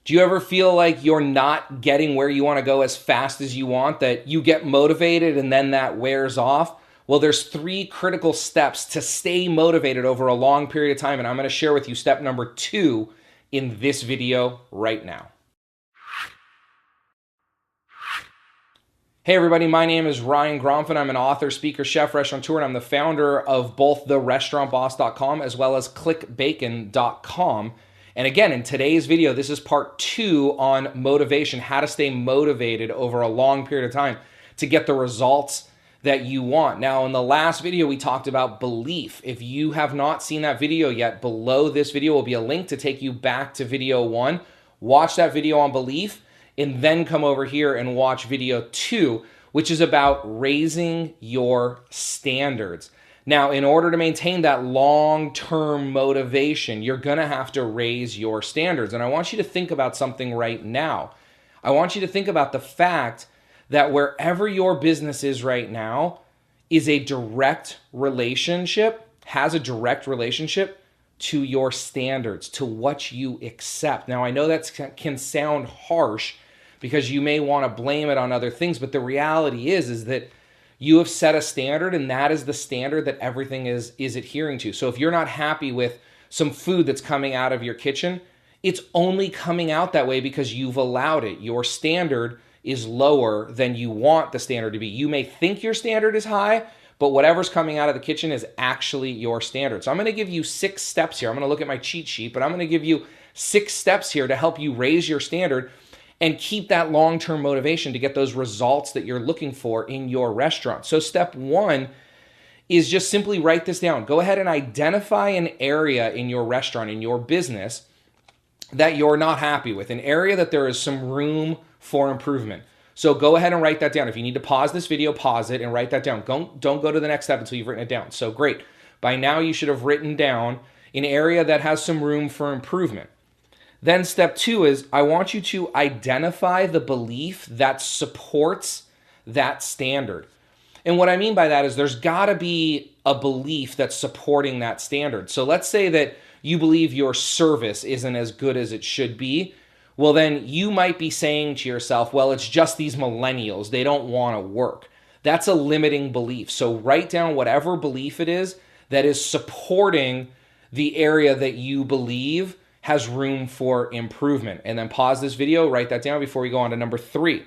Do you ever feel like you're not getting where you want to go as fast as you want, that you get motivated and then that wears off? Well, there's 3 critical steps to stay motivated over a long period of time, and I'm going to share with you step number 2 in this video right now. Hey everybody, my name is Ryan Gromfin. I'm an author, speaker, chef, restaurateur, and I'm the founder of both therestaurantboss.com as well as clickbacon.com. And again, in today's video, this is part 2 on motivation, how to stay motivated over a long period of time to get the results that you want. Now, in the last video, we talked about belief. If you have not seen that video yet, below this video will be a link to take you back to video 1. Watch that video on belief, and then come over here and watch video 2, which is about raising your standards. Now, in order to maintain that long-term motivation, you're gonna have to raise your standards. And I want you to think about something right now. I want you to think about the fact that wherever your business is right now is a direct relationship, has a direct relationship to your standards, to what you accept. Now, I know that can sound harsh because you may want to blame it on other things, but the reality is that you have set a standard, and that is the standard that everything is adhering to. So if you're not happy with some food that's coming out of your kitchen, it's only coming out that way because you've allowed it. Your standard is lower than you want the standard to be. You may think your standard is high, but whatever's coming out of the kitchen is actually your standard. So I'm going to give you 6 steps here. I'm going to look at my cheat sheet, but I'm going to give you 6 steps here to help you raise your standard and keep that long-term motivation to get those results that you're looking for in your restaurant. So step 1 is just simply write this down. Go ahead and identify an area in your restaurant, in your business, that you're not happy with, an area that there is some room for improvement. So go ahead and write that down. If you need to pause this video, pause it and write that down. Don't go to the next step until you've written it down. So great. By now you should have written down an area that has some room for improvement. Then step 2 is I want you to identify the belief that supports that standard. And what I mean by that is there's got to be a belief that's supporting that standard. So let's say that you believe your service isn't as good as it should be. Well, then you might be saying to yourself, well, it's just these millennials. They don't want to work. That's a limiting belief. So write down whatever belief it is that is supporting the area that you believe has room for improvement. And then pause this video, write that down before we go on to number 3.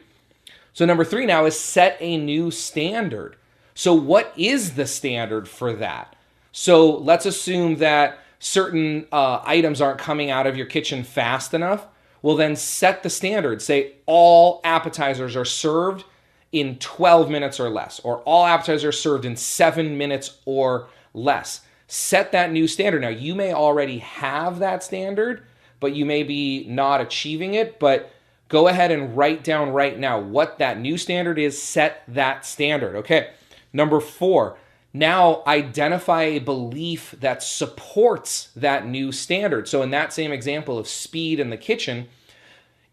So number 3 now is set a new standard. So what is the standard for that? So let's assume that certain items aren't coming out of your kitchen fast enough. Well, then set the standard. Say all appetizers are served in 12 minutes or less, or all appetizers are served in 7 minutes or less. Set that new standard. Now, you may already have that standard, but you may be not achieving it. But go ahead and write down right now what that new standard is. Set that standard. Okay. Number 4, now identify a belief that supports that new standard. So in that same example of speed in the kitchen,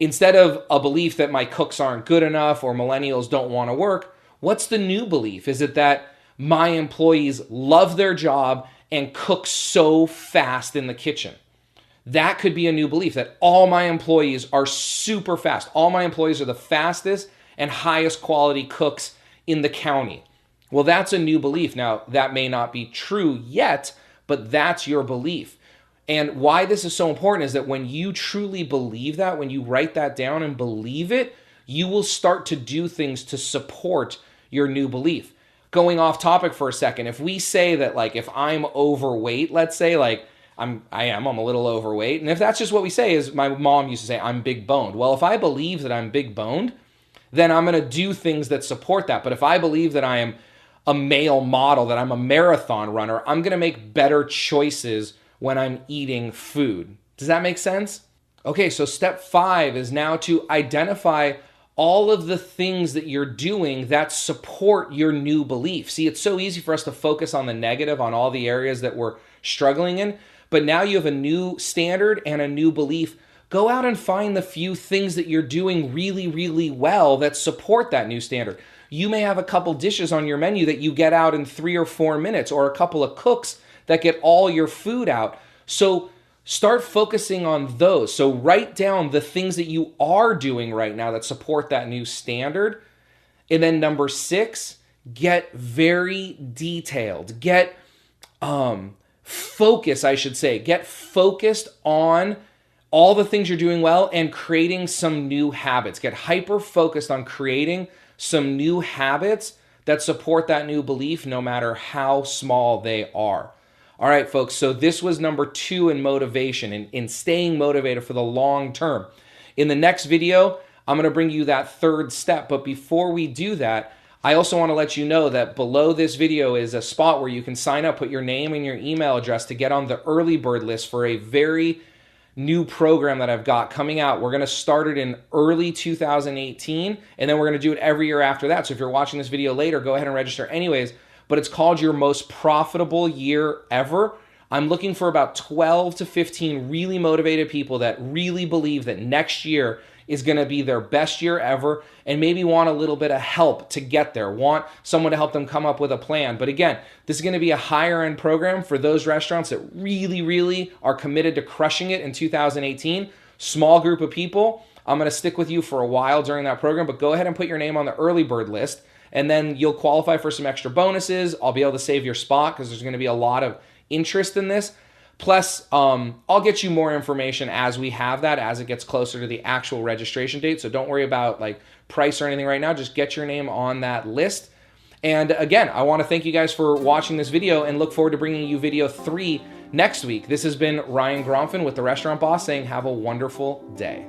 instead of a belief that my cooks aren't good enough or millennials don't want to work, what's the new belief? Is it that my employees love their job and cook so fast in the kitchen? That could be a new belief, that all my employees are super fast. All my employees are the fastest and highest quality cooks in the county. Well, that's a new belief. Now, that may not be true yet, but that's your belief. And why this is so important is that when you truly believe that, when you write that down and believe it, you will start to do things to support your new belief. Going off topic for a second, if we say that, like, if I'm overweight, let's say, like, I'm a little overweight, and if that's just what we say, is my mom used to say, I'm big boned. Well, if I believe that I'm big boned, then I'm going to do things that support that. But if I believe that I am a male model, that I'm a marathon runner, I'm going to make better choices when I'm eating food. Does that make sense? Okay, so step 5 is now to identify all of the things that you're doing that support your new belief. See, it's so easy for us to focus on the negative, on all the areas that we're struggling in, but now you have a new standard and a new belief. Go out and find the few things that you're doing really, really well that support that new standard. You may have a couple dishes on your menu that you get out in 3 or 4 minutes, or a couple of cooks that get all your food out. So Start focusing on those. So write down the things that you are doing right now that support that new standard. And then number 6, get very detailed. Get focus, I should say. Get focused on all the things you're doing well and creating some new habits. Get hyper focused on creating some new habits that support that new belief, no matter how small they are. All right, folks, so this was number 2 in motivation, in staying motivated for the long term. In the next video, I'm going to bring you that 3rd step. But before we do that, I also want to let you know that below this video is a spot where you can sign up, put your name and your email address to get on the early bird list for a very new program that I've got coming out. We're going to start it in early 2018, and then we're going to do it every year after that. So if you're watching this video later, go ahead and register anyways. But it's called Your Most Profitable Year Ever. I'm looking for about 12 to 15 really motivated people that really believe that next year is going to be their best year ever, and maybe want a little bit of help to get there, want someone to help them come up with a plan. But again, this is going to be a higher end program for those restaurants that really, really are committed to crushing it in 2018. Small group of people. I'm going to stick with you for a while during that program, but go ahead and put your name on the early bird list, and then you'll qualify for some extra bonuses. I'll be able to save your spot because there's going to be a lot of interest in this. Plus, I'll get you more information as we have that, as it gets closer to the actual registration date. So don't worry about like price or anything right now. Just get your name on that list. And again, I want to thank you guys for watching this video and look forward to bringing you video 3 next week. This has been Ryan Gromfin with The Restaurant Boss saying have a wonderful day.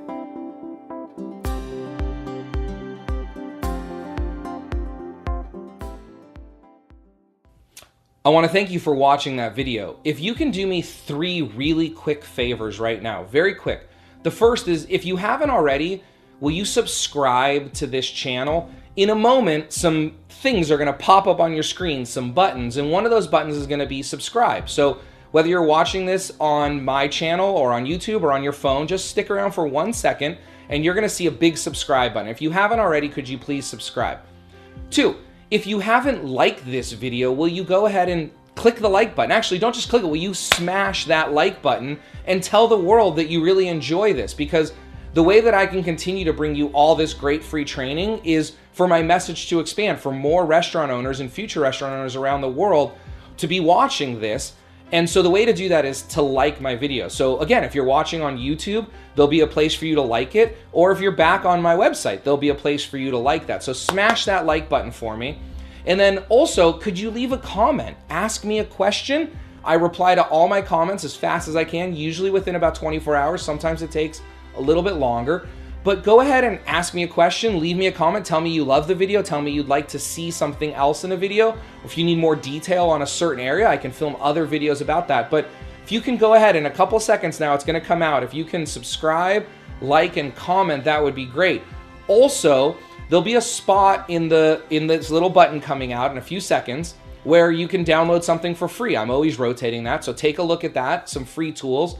I want to thank you for watching that video. If you can do me 3 really quick favors right now, very quick. The first is, if you haven't already, will you subscribe to this channel? In a moment, some things are going to pop up on your screen, some buttons, and one of those buttons is going to be subscribe. So whether you're watching this on my channel or on YouTube or on your phone, just stick around for 1 second and you're going to see a big subscribe button. If you haven't already, could you please subscribe? 2, if you haven't liked this video, will you go ahead and click the like button? Actually, don't just click it. Will you smash that like button and tell the world that you really enjoy this? Because the way that I can continue to bring you all this great free training is for my message to expand, for more restaurant owners and future restaurant owners around the world to be watching this. And so the way to do that is to like my video. So again, if you're watching on YouTube, there'll be a place for you to like it. Or if you're back on my website, there'll be a place for you to like that. So smash that like button for me. And then also, could you leave a comment? Ask me a question. I reply to all my comments as fast as I can, usually within about 24 hours. Sometimes it takes a little bit longer. But go ahead and ask me a question, leave me a comment, tell me you love the video, tell me you'd like to see something else in a video. If you need more detail on a certain area, I can film other videos about that. But if you can go ahead in a couple seconds now, it's gonna come out. If you can subscribe, like, and comment, that would be great. Also, there'll be a spot in this little button coming out in a few seconds where you can download something for free. I'm always rotating that, so take a look at that, some free tools.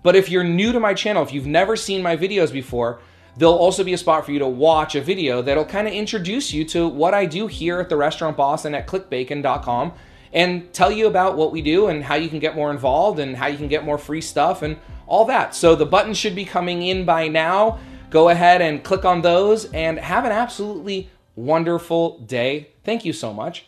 But if you're new to my channel, if you've never seen my videos before, there'll also be a spot for you to watch a video that'll kind of introduce you to what I do here at The Restaurant Boss and at clickbacon.com and tell you about what we do and how you can get more involved and how you can get more free stuff and all that. So the buttons should be coming in by now. Go ahead and click on those and have an absolutely wonderful day. Thank you so much.